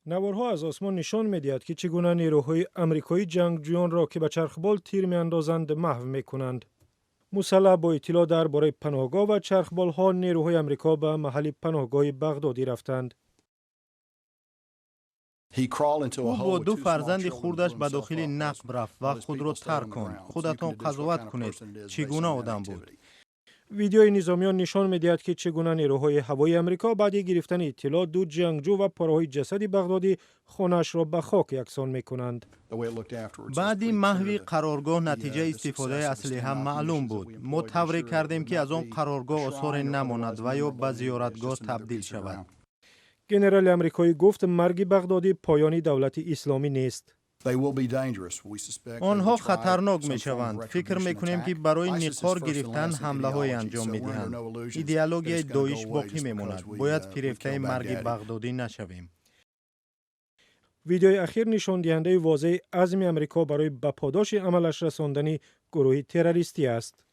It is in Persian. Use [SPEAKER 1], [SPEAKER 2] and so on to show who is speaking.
[SPEAKER 1] نوارها از آسمان نشان می‌دهد که چگونه نیروهای آمریکایی جنگجویان را که به چرخبال تیر می‌اندازند محو می‌کنند. مسلح با اطلاع درباره پناهگاه و چرخبال‌ها نیروهای آمریکا به محل پناهگاه بغدادی رفتند.
[SPEAKER 2] او با 2 فرزند خردش به داخل نقب رفت و خود را ترک کند. خودتان قضاوت کنید چگونه آدم بود.
[SPEAKER 1] ویدیوی نظامیان نشان می‌دهد که چگونه نیروهای هوایی آمریکا بعد از گرفتن اطلاع 2 جنگجو و پاره‌های جسد بغدادی خانه‌اش را به خاک یکسان می‌کنند.
[SPEAKER 2] بعد محو قرارگاه نتیجه استفاده اسلحه معلوم بود. ما تبریک کردیم که از آن قرارگاه آثار نماند و یا به زیارتگاه تبدیل شود.
[SPEAKER 1] ژنرال آمریکایی گفت مرگ بغدادی پایان دولت اسلامی نیست.
[SPEAKER 2] آنها خطرناک می شوند. فکر می کنیم که برای نقار گرفتن حمله های انجام می دهند. ایدئولوژی داعش باقی می ماند. باید فریفته مرگ بغدادی نشویم.
[SPEAKER 1] ویدیوی اخیر نشان دهنده واضح عزم آمریکا برای به پاداش عملش رساندن گروه تروریستی است.